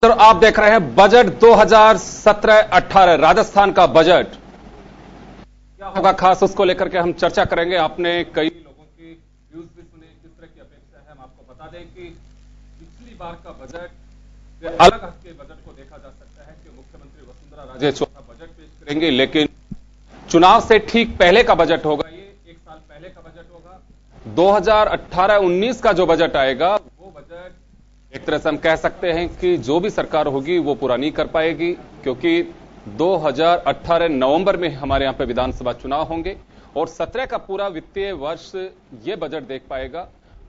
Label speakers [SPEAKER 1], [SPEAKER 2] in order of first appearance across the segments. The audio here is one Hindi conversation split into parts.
[SPEAKER 1] तो आप देख रहे हैं बजट 2017-18 राजस्थान का बजट क्या होगा खास, उसको लेकर के हम चर्चा करेंगे। आपने कई लोगों की व्यूज भी सुने, किस तरह की अपेक्षा है। हम आपको बता दें कि पिछली बार का बजट अलग हट के बजट को देखा जा सकता है कि मुख्यमंत्री वसुंधरा राजे चौथा बजट पेश करेंगे, लेकिन चुनाव से ठीक पहले का बजट होगा। ये एक साल पहले का बजट होगा। 2018-19 का जो बजट आएगा वो बजट एक तरह से हम कह सकते हैं कि जो भी सरकार होगी वो पूरा नहीं कर पाएगी, क्योंकि 2018 नवंबर में हमारे यहां पे विधानसभा चुनाव होंगे और 17 का पूरा वित्तीय वर्ष ये बजट देख पाएगा।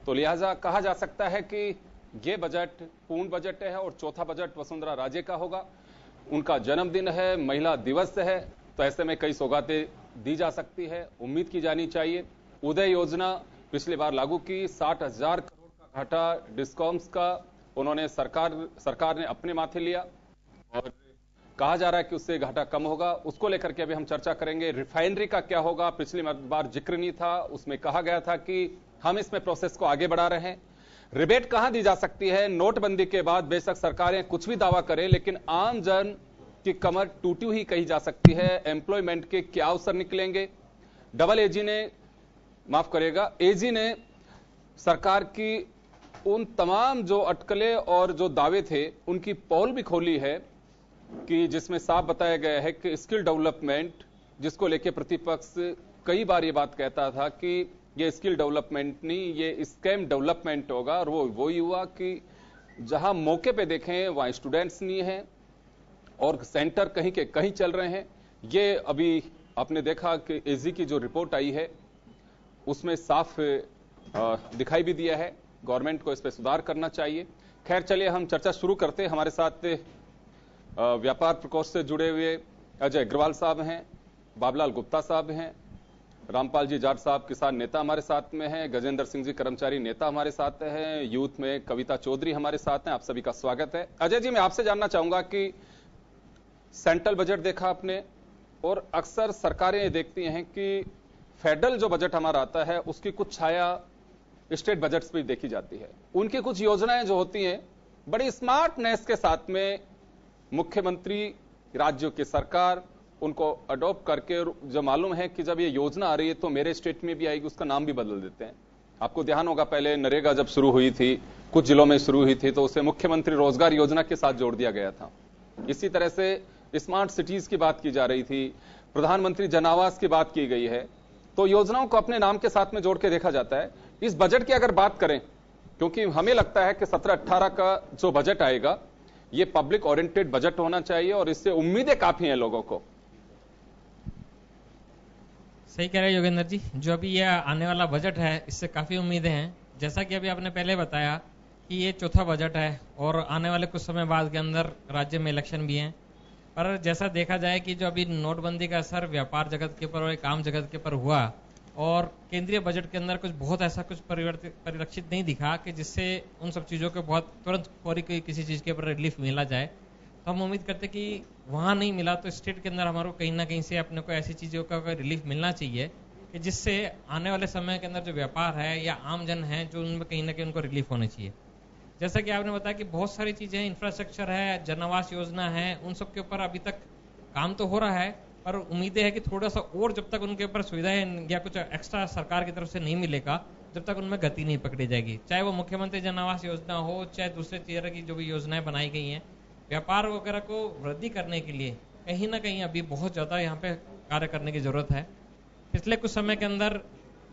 [SPEAKER 1] तो लिहाजा कहा जा सकता है कि ये बजट पूर्ण बजट है और चौथा बजट वसुंधरा राजे का होगा। उनका जन्मदिन है, महिला दिवस है, तो ऐसे में कई सौगातें दी जा सकती है, उम्मीद की जानी चाहिए। उदय योजना पिछली बार लागू की, 60,000 करोड़ का घाटा डिस्कॉम्स का उन्होंने सरकार ने अपने माथे लिया और कहा जा रहा है कि उससे घाटा कम होगा। उसको लेकर के अभी हम चर्चा करेंगे। रिफाइनरी का क्या होगा, पिछली बार जिक्र नहीं था, उसमें कहा गया था कि हम इसमें प्रोसेस को आगे बढ़ा रहे हैं। रिबेट कहां दी जा सकती है, नोटबंदी के बाद बेशक सरकारें कुछ भी दावा करें, लेकिन आम जन की कमर टूटी हुई कही जा सकती है। एम्प्लॉयमेंट के क्या अवसर निकलेंगे। डबल एजी ने माफ करेगा एजी ने सरकार की उन तमाम जो अटकलें और जो दावे थे उनकी पोल भी खोली है कि जिसमें साफ बताया गया है कि स्किल डेवलपमेंट, जिसको लेकर प्रतिपक्ष कई बार ये बात कहता था कि ये स्किल डेवलपमेंट नहीं, ये स्कैम डेवलपमेंट होगा, और वो ही हुआ कि जहां मौके पे देखें वहां स्टूडेंट्स नहीं है और सेंटर कहीं के कहीं चल रहे हैं। ये अभी आपने देखा कि एजी की जो रिपोर्ट आई है उसमें साफ दिखाई भी दिया है। गवर्नमेंट को इस पर सुधार करना चाहिए। खैर चलिए हम चर्चा शुरू करते हैं। हमारे साथ व्यापार प्रकोष्ठ से जुड़े हुए अजय अग्रवाल साहब हैं, बाबूलाल गुप्ता साहब हैं, रामपाल जी जाट साहब किसान नेता हमारे साथ में हैं, गजेंद्र सिंह जी कर्मचारी नेता हमारे साथ हैं, यूथ में कविता चौधरी हमारे साथ हैं। आप सभी का स्वागत है। अजय जी, मैं आपसे जानना चाहूंगा कि सेंट्रल बजट देखा आपने और अक्सर सरकारें ये देखती हैं कि फेडरल जो बजट हमारा आता है उसकी कुछ छाया स्टेट बजट्स पे देखी जाती है। उनकी कुछ योजनाएं जो होती हैं बड़ी स्मार्टनेस के साथ में मुख्यमंत्री, राज्यों की सरकार उनको अडॉप्ट करके, जो मालूम है कि जब ये योजना आ रही है तो मेरे स्टेट में भी आएगी, उसका नाम भी बदल देते हैं। आपको ध्यान होगा पहले नरेगा जब शुरू हुई थी, कुछ जिलों में शुरू हुई थी, तो उसे मुख्यमंत्री रोजगार योजना के साथ जोड़ दिया गया था। इसी तरह से स्मार्ट सिटीज की बात की जा रही थी, प्रधानमंत्री जन आवास की बात की गई है। तो योजनाओं को अपने नाम के साथ में जोड़ के देखा जाता है। इस बजट की अगर बात करें, क्योंकि हमें लगता है कि 17-18 का जो बजट आएगा ये पब्लिक ओरिएंटेड बजट होना चाहिए और इससे उम्मीदें काफी हैं लोगों को।
[SPEAKER 2] सही कह रहे हैं योगेंद्र जी। जो अभी ये आने वाला बजट है इससे काफी उम्मीदें हैं। जैसा कि अभी आपने पहले बताया कि ये चौथा बजट है और आने वाले कुछ समय बाद के अंदर राज्य में इलेक्शन भी हैं। पर जैसा देखा जाए कि जो अभी नोटबंदी का असर व्यापार जगत के ऊपर और एक आम जगत के ऊपर हुआ और केंद्रीय बजट के अंदर कुछ बहुत ऐसा कुछ परिलक्षित नहीं दिखा कि जिससे उन सब चीज़ों को बहुत तुरंत फौरी किसी चीज़ के ऊपर रिलीफ मिला जाए। तो हम उम्मीद करते कि वहाँ नहीं मिला तो स्टेट के अंदर हमारे को कहीं ना कहीं से अपने को ऐसी चीज़ों का रिलीफ मिलना चाहिए कि जिससे आने वाले समय के अंदर जो व्यापार है या आम जन है जो उनमें कहीं ना कहीं उनको रिलीफ होना चाहिए। जैसा कि आपने बताया कि बहुत सारी चीज़ें, इंफ्रास्ट्रक्चर है, जन आवास योजना है, उन सब के ऊपर अभी तक काम तो हो रहा है, पर उम्मीदें है कि थोड़ा सा और जब तक उनके ऊपर सुविधाएं या कुछ एक्स्ट्रा सरकार की तरफ से नहीं मिलेगा जब तक उनमें गति नहीं पकड़ी जाएगी। चाहे वो मुख्यमंत्री जन आवास योजना हो, चाहे दूसरे तरह की जो भी योजनाएं बनाई गई हैं, व्यापार वगैरह को वृद्धि करने के लिए कहीं ना कहीं अभी बहुत ज़्यादा यहाँ पे कार्य करने की जरूरत है। पिछले कुछ समय के अंदर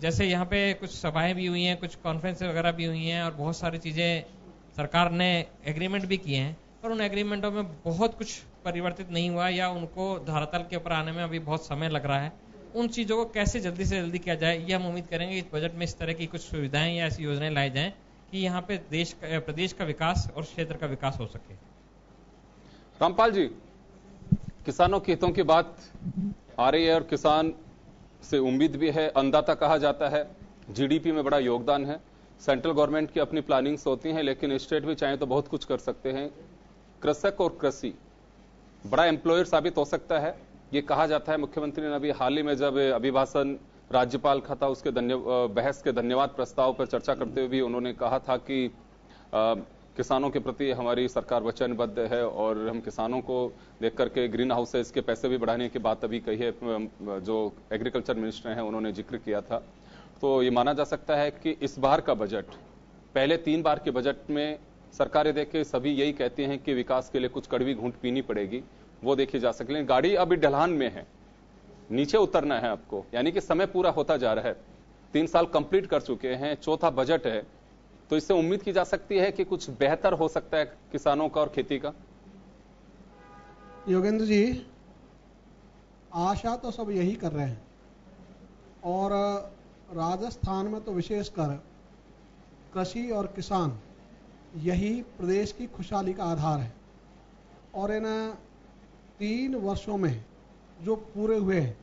[SPEAKER 2] जैसे यहाँ पे कुछ सभाएं भी हुई हैं, कुछ कॉन्फ्रेंस वगैरह भी हुई हैं और बहुत सारी चीज़ें सरकार ने एग्रीमेंट भी किए हैं, पर उन एग्रीमेंटों में बहुत कुछ परिवर्तित नहीं हुआ या उनको धरातल के ऊपर आने में अभी बहुत समय लग रहा है। उन चीज़ों को कैसे जल्दी से जल्दी किया जाए, ये हम उम्मीद करेंगे इस बजट में इस तरह की कुछ सुविधाएं या ऐसी योजनाएं लाई जाएं कि यहाँ पे प्रदेश का विकास और क्षेत्र का विकास हो सके।
[SPEAKER 1] रामपाल जी, किसानों के हितों की बात आ रही है और किसान से उम्मीद भी है। अन्नदाता कहा जाता है, जीडीपी में बड़ा योगदान है। सेंट्रल गवर्नमेंट की अपनी प्लानिंग्स होती हैं, लेकिन स्टेट भी चाहे तो बहुत कुछ कर सकते हैं। कृषक और कृषि बड़ा एम्प्लॉयर साबित हो सकता है, ये कहा जाता है। मुख्यमंत्री ने अभी हाल ही में जब अभिभाषण राज्यपाल का था उसके बहस के धन्यवाद प्रस्ताव पर चर्चा करते हुए भी उन्होंने कहा था कि किसानों के प्रति हमारी सरकार वचनबद्ध है और हम किसानों को देख करके ग्रीन हाउसेस के पैसे भी बढ़ाने की बात अभी कही है, जो एग्रीकल्चर मिनिस्टर हैं उन्होंने जिक्र किया था। तो ये माना जा सकता है कि इस बार का बजट, पहले 3 बार के बजट में सरकारें देख के सभी यही कहती हैं कि विकास के लिए कुछ कड़वी घूंट पीनी पड़ेगी, वो देखी जा सके, लेकिन गाड़ी अभी ढलान में है, नीचे उतरना है आपको, यानी कि समय पूरा होता जा रहा है। 3 साल कंप्लीट कर चुके हैं, चौथा बजट है, तो इससे उम्मीद की जा सकती है कि कुछ बेहतर हो सकता है किसानों का और खेती का।
[SPEAKER 3] योगेंद्र जी, आशा तो सब यही कर रहे हैं और राजस्थान में तो विशेषकर कृषि और किसान यही प्रदेश की खुशहाली का आधार है। और इन 3 वर्षों में जो पूरे हुए हैं,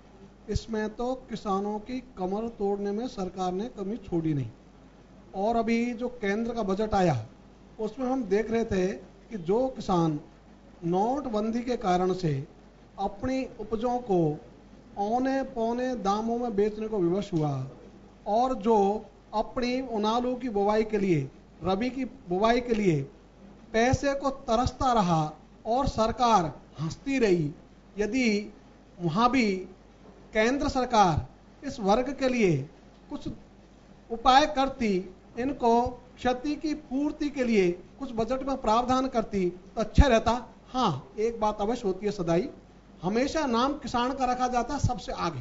[SPEAKER 3] इसमें तो किसानों की कमर तोड़ने में सरकार ने कमी छोड़ी नहीं। और अभी जो केंद्र का बजट आया, उसमें हम देख रहे थे कि जो किसान नोटबंदी के कारण से अपनी उपजों को औने पौने दामों में बेचने को विवश हुआ और जो अपनी उनालू की बुवाई के लिए, रबी की बुवाई के लिए पैसे को तरसता रहा और सरकार हंसती रही, यदि वहाँ भी केंद्र सरकार इस वर्ग के लिए कुछ उपाय करती, इनको क्षति की पूर्ति के लिए कुछ बजट में प्रावधान करती तो अच्छा रहता। हाँ, एक बात अवश्य होती है सदाई, हमेशा नाम किसान का रखा जाता है सबसे आगे,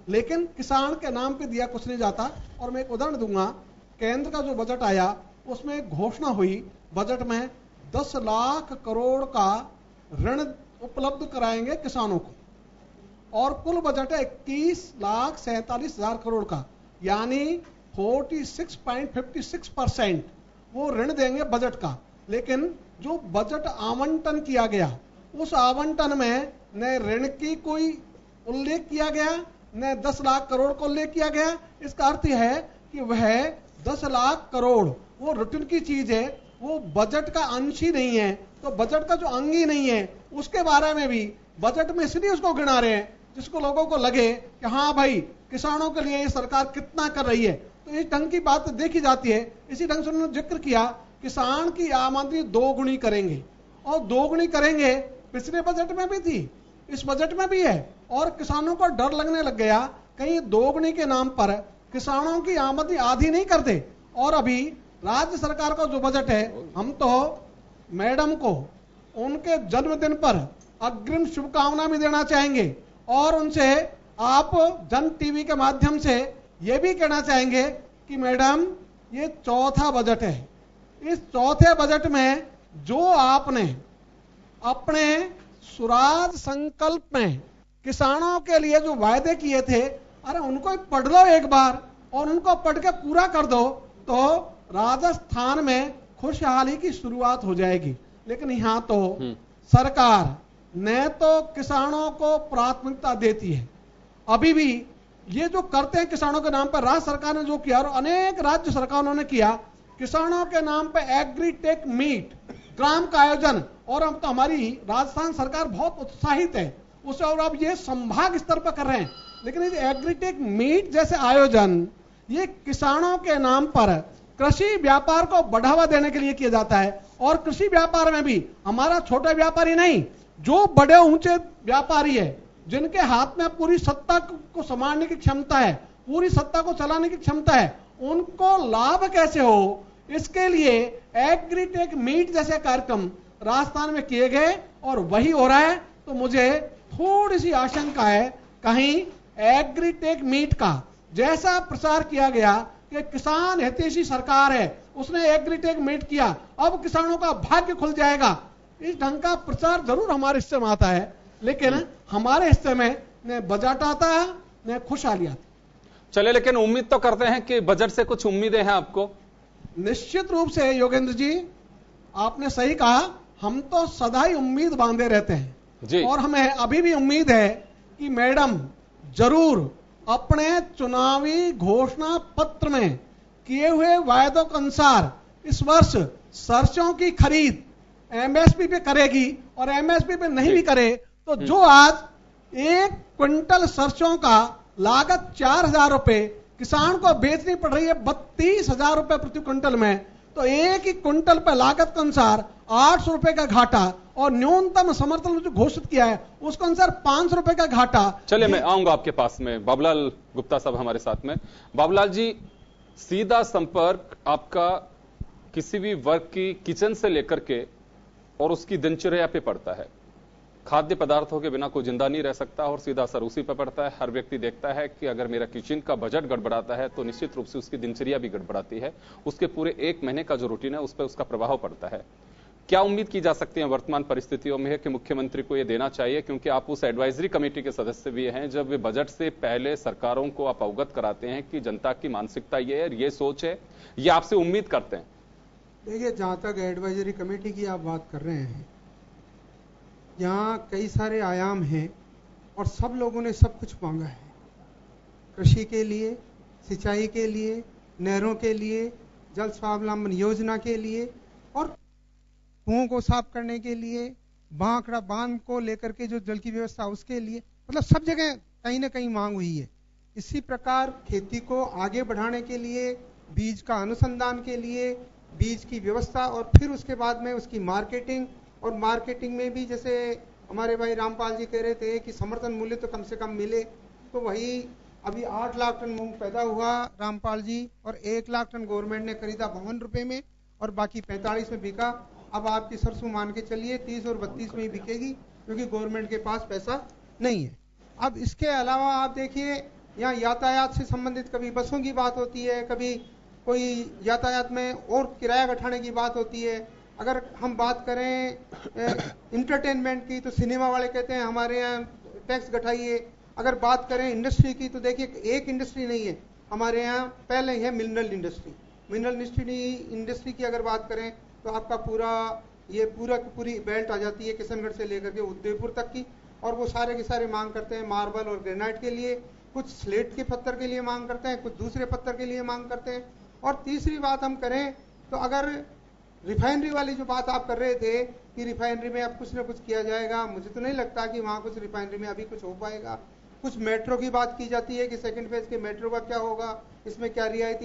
[SPEAKER 3] लेकिन किसान के नाम पे दिया कुछ नहीं जाता। और मैं एक उदाहरण दूंगा, केंद्र का जो बजट आया उसमें एक घोषणा हुई, बजट में 10 लाख करोड़ का ऋण उपलब्ध कराएंगे किसानों को, और कुल बजट है 21,47,000 करोड़ का, यानी 46.56% वो ऋण देंगे बजट का। लेकिन जो बजट आवंटन किया गया, उस आवंटन में न ऋण की कोई उल्लेख किया गया, न 10 लाख करोड़ को उल्लेख किया गया। इसका अर्थ यह है कि वह 10 लाख करोड़ वो रूटीन की चीज है, वो बजट का अंश ही नहीं है। तो बजट का जो अंग ही नहीं है, उसके बारे में भी बजट में इसलिए उसको गिना रहे हैं जिसको लोगों को लगे कि हाँ भाई, किसानों के लिए ये सरकार कितना कर रही है। तो इस ढंग की बात देखी जाती है। इसी ढंग से उन्होंने जिक्र किया, किसान की आमदनी 2 गुनी करेंगे, और 2 गुनी करेंगे पिछले बजट में भी थी, इस बजट में भी है। और किसानों को डर लगने लग गया कहीं 2 गुनी के नाम पर किसानों की आमदनी आधी नहीं कर दे। और अभी राज्य सरकार का जो बजट है, हम तो मैडम को उनके जन्मदिन पर अग्रिम शुभकामना भी देना चाहेंगे और उनसे आप जन टीवी के माध्यम से ये भी कहना चाहेंगे कि मैडम, ये चौथा बजट है। इस चौथे बजट में जो आपने अपने स्वराज संकल्प में किसानों के लिए जो वायदे किए थे, अरे उनको पढ़ लो एक बार और उनको पढ़ के पूरा कर दो, तो राजस्थान में खुशहाली की शुरुआत हो जाएगी। लेकिन यहां तो सरकार न तो किसानों को प्राथमिकता देती है, अभी भी ये जो करते हैं किसानों के नाम पर, राज्य सरकार ने जो किया और अनेक राज्य सरकारों ने किया, किसानों के नाम पर एग्रीटेक मीट ग्राम का आयोजन, और अब तो हमारी राजस्थान सरकार बहुत उत्साहित है उसे, और अब ये संभाग स्तर पर कर रहे हैं। लेकिन ये एग्रीटेक मीट जैसे आयोजन ये किसानों के नाम पर कृषि व्यापार को बढ़ावा देने के लिए किया जाता है। और कृषि व्यापार में भी हमारा छोटा व्यापारी नहीं, जो बड़े ऊंचे व्यापारी है, जिनके हाथ में पूरी सत्ता को संभालने की क्षमता है, पूरी सत्ता को चलाने की क्षमता है, उनको लाभ कैसे हो, इसके लिए एग्रीटेक मीट जैसे कार्यक्रम राजस्थान में किए गए और वही हो रहा है। तो मुझे थोड़ी सी आशंका है कहीं एग्रीटेक मीट का जैसा प्रचार किया गया कि किसान हितैषी सरकार है, उसने एग्रीटेक मीट किया, अब किसानों का भाग्य खुल जाएगा, इस ढंग का प्रचार जरूर हमारे हिस्से में आता है, लेकिन हमारे हिस्से में न बजट आता है न खुशहाली आती।
[SPEAKER 1] चले, लेकिन उम्मीद तो करते हैं कि बजट से कुछ उम्मीदें हैं आपको।
[SPEAKER 3] निश्चित रूप से योगेंद्र जी, आपने सही कहा, हम तो सदा ही उम्मीद बांधे रहते हैं
[SPEAKER 1] जी।
[SPEAKER 3] और हमें अभी भी उम्मीद है कि मैडम जरूर अपने चुनावी घोषणा पत्र में किए हुए वायदों के अनुसार इस वर्ष सरसों की खरीद एमएसपी पे करेगी, और एमएसपी पे नहीं भी करे तो जो आज 1 क्विंटल सरसों का लागत 4,000 रुपए किसान को बेचनी पड़ रही है 32,000 रुपए प्रति क्विंटल में, तो एक ही क्विंटल पर लागत के अनुसार 800 रुपए का घाटा और न्यूनतम समर्थन जो घोषित किया है उसके अनुसार 500 रुपए का घाटा।
[SPEAKER 1] चलिए मैं आऊंगा आपके पास में। बाबूलाल गुप्ता साहब हमारे साथ में। बाबूलाल जी, सीधा संपर्क आपका किसी भी वर्ग की किचन से लेकर के और उसकी दिनचर्या पे पड़ता है। खाद्य पदार्थों के बिना कोई जिंदा नहीं रह सकता और सीधा असर उसी पर पड़ता है। हर व्यक्ति देखता है कि अगर मेरा किचन का बजट गड़बड़ाता है तो निश्चित रूप से उसकी दिनचर्या भी गड़बड़ाती है, उसके पूरे एक महीने का जो रूटीन है उस पर उसका प्रभाव पड़ता है। क्या उम्मीद की जा सकती है वर्तमान परिस्थितियों में कि मुख्यमंत्री को यह देना चाहिए, क्योंकि आप उस एडवाइजरी कमेटी के सदस्य भी हैं, जब वे बजट से पहले सरकारों को आप अवगत कराते हैं कि जनता की मानसिकता ये है, ये सोच है, ये आपसे उम्मीद करते हैं?
[SPEAKER 4] देखिए, जहां तक एडवाइजरी कमेटी की आप बात कर रहे हैं, यहाँ कई सारे आयाम हैं और सब लोगों ने सब कुछ मांगा है। कृषि के लिए, सिंचाई के लिए, नहरों के लिए, जल स्वावलंबन योजना के लिए और कुओं को साफ करने के लिए, बांकड़ा बांध को लेकर के जो जल की व्यवस्था उसके लिए, मतलब सब जगह कहीं ना कहीं मांग हुई है। इसी प्रकार खेती को आगे बढ़ाने के लिए, बीज का अनुसंधान के लिए, बीज की व्यवस्था और फिर उसके बाद में उसकी मार्केटिंग, और मार्केटिंग में भी जैसे हमारे भाई रामपाल जी कह रहे थे कि समर्थन मूल्य तो कम से कम मिले, तो वही अभी 8 लाख टन मूंग पैदा हुआ रामपाल जी, और 1 लाख टन गवर्नमेंट ने खरीदा 52 रुपए में और बाकी 45 में बिका। अब आपकी सरसों मान के चलिए 30 और 32 में ही बिकेगी, क्योंकि गवर्नमेंट के पास पैसा नहीं है। अब इसके अलावा आप देखिए, यहाँ यातायात से संबंधित कभी बसों की बात होती है, कभी कोई यातायात में और किराया घटाने की बात होती है। अगर हम बात करें इंटरटेनमेंट की, तो सिनेमा वाले कहते हैं हमारे यहाँ टैक्स घटाइए। अगर बात करें इंडस्ट्री की, तो देखिए एक इंडस्ट्री नहीं है हमारे यहाँ, पहले है मिनरल इंडस्ट्री। मिनरल इंडस्ट्री की अगर बात करें तो आपका पूरी बेल्ट आ जाती है किशनगढ़ से लेकर के उदयपुर तक की, और वो सारे के सारे मांग करते हैं मार्बल और ग्रेनाइट के लिए, कुछ स्लेट के पत्थर के लिए मांग करते हैं, कुछ दूसरे पत्थर के लिए मांग करते हैं। और तीसरी बात हम करें तो अगर रिफाइनरी वाली जो बात आप कर रहे थे कि रिफाइनरी में अब कुछ ना कुछ किया जाएगा, मुझे तो नहीं लगता कि वहां कुछ रिफाइनरी में अभी कुछ हो पाएगा। कुछ मेट्रो की बात की जाती है कि सेकंड फेज के मेट्रो का क्या होगा, इसमें क्या रियायती